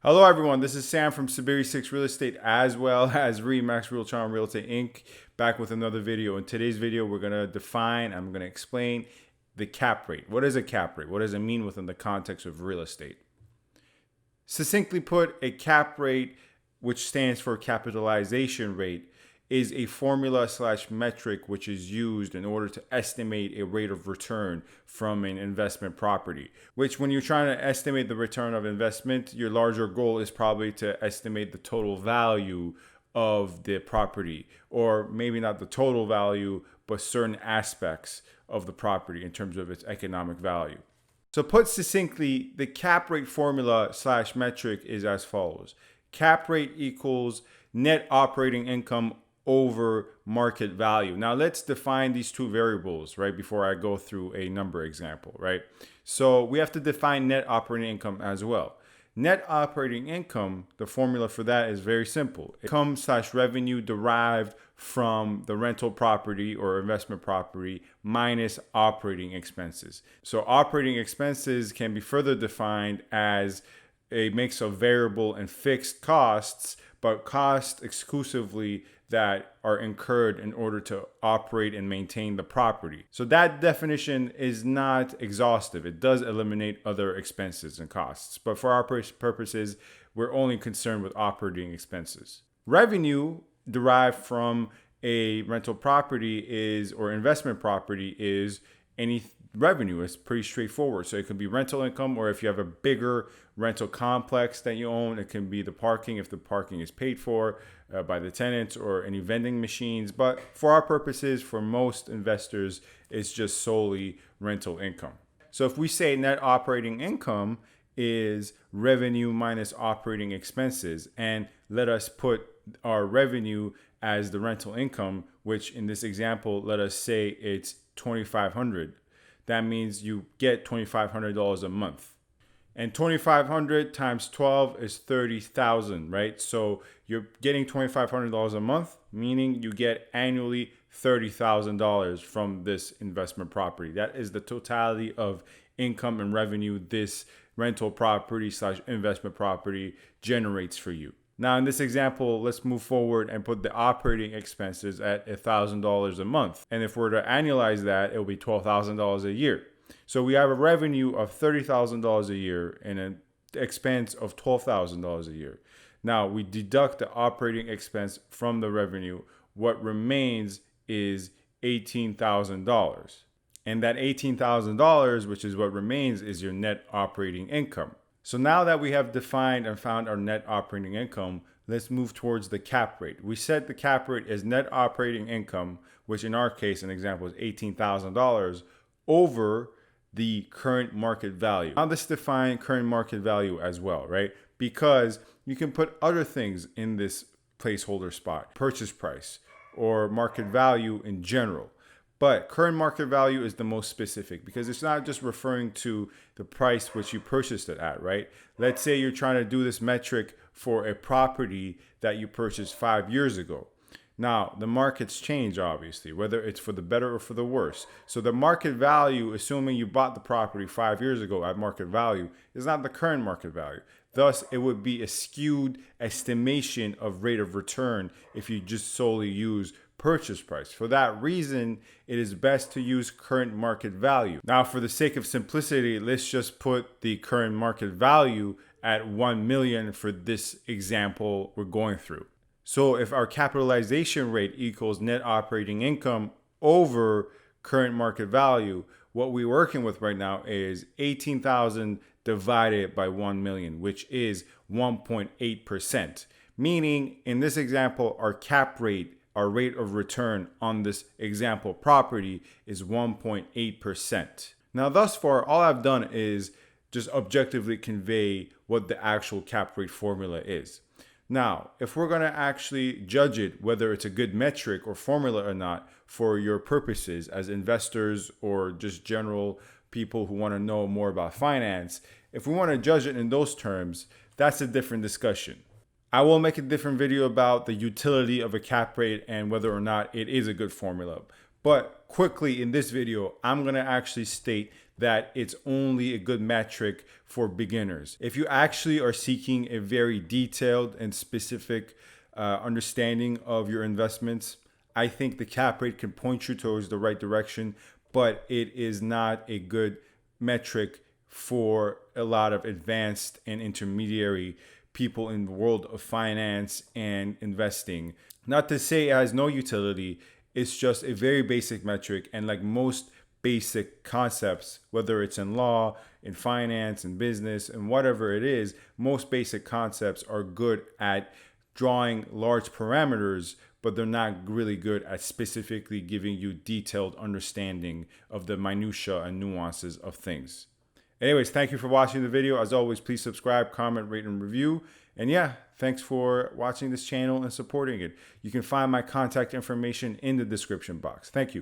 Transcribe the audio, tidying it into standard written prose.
Hello everyone, this is Sam from SaberiSixRealEstate as well as Remax Realtron Realty Inc. back with another video. In today's video, we're going to I'm going to explain the cap rate. What is a cap rate? What does it mean within the context of real estate? Succinctly put, a cap rate, which stands for capitalization rate, is a formula / metric which is used in order to estimate a rate of return from an investment property. Which, when you're trying to estimate the return of investment, your larger goal is probably to estimate the total value of the property, or maybe not the total value, but certain aspects of the property in terms of its economic value. So put succinctly, the cap rate formula / metric is as follows. Cap rate equals net operating income over market value. Now let's define these two variables, right, before I go through a number example, right? So we have to define net operating income as well. Net operating income, the formula for that is very simple. Income / revenue derived from the rental property or investment property minus operating expenses. So operating expenses can be further defined as a mix of variable and fixed costs, but costs exclusively that are incurred in order to operate and maintain the property. So that definition is not exhaustive. It does eliminate other expenses and costs, but for our purposes, we're only concerned with operating expenses. Revenue derived from a rental property or investment property is any revenue. It's pretty straightforward. So it could be rental income, or if you have a bigger rental complex that you own, it can be the parking, if the parking is paid for by the tenants, or any vending machines. But for our purposes, for most investors, it's just solely rental income. So if we say net operating income is revenue minus operating expenses, and let us put our revenue as the rental income, which in this example, let us say it's $2,500. That means you get $2,500 a month. And $2,500 times 12 is $30,000, right? So you're getting $2,500 a month, meaning you get annually $30,000 from this investment property. That is the totality of income and revenue this rental property / investment property generates for you. Now, in this example, let's move forward and put the operating expenses at $1,000 a month. And if we're to annualize that, it will be $12,000 a year. So we have a revenue of $30,000 a year and an expense of $12,000 a year. Now, we deduct the operating expense from the revenue. What remains is $18,000. And that $18,000, which is what remains, is your net operating income. So now that we have defined and found our net operating income, let's move towards the cap rate. We set the cap rate as net operating income, which in our case, an example, is $18,000 over the current market value. Now let's define current market value as well, right? Because you can put other things in this placeholder spot, purchase price or market value in general. But current market value is the most specific because it's not just referring to the price which you purchased it at, right? Let's say you're trying to do this metric for a property that you purchased 5 years ago. Now, the markets change, obviously, whether it's for the better or for the worse. So the market value, assuming you bought the property 5 years ago at market value, is not the current market value. Thus, it would be a skewed estimation of rate of return if you just solely use purchase price. For that reason, it is best to use current market value. Now, for the sake of simplicity, let's just put the current market value at 1 million for this example we're going through. So if our capitalization rate equals net operating income over current market value, what we're working with right now is 18,000 divided by 1 million, which is 1.8%. Meaning, in this example, our cap rate, our rate of return on this example property is 1.8%. Now, thus far, all I've done is just objectively convey what the actual cap rate formula is. Now, if we're going to actually judge it, whether it's a good metric or formula or not for your purposes as investors or just general people who want to know more about finance, if we want to judge it in those terms, that's a different discussion. I will make a different video about the utility of a cap rate and whether or not it is a good formula. But quickly in this video, I'm going to actually state that it's only a good metric for beginners. If you actually are seeking a very detailed and specific understanding of your investments, I think the cap rate can point you towards the right direction, but it is not a good metric for a lot of advanced and intermediary people in the world of finance and investing. Not to say it has no utility, it's just a very basic metric. And like most basic concepts, whether it's in law, in finance, in business, and whatever it is, most basic concepts are good at drawing large parameters, but they're not really good at specifically giving you detailed understanding of the minutia and nuances of things. Anyways, thank you for watching the video. As always, please subscribe, comment, rate, and review. And yeah, thanks for watching this channel and supporting it. You can find my contact information in the description box. Thank you.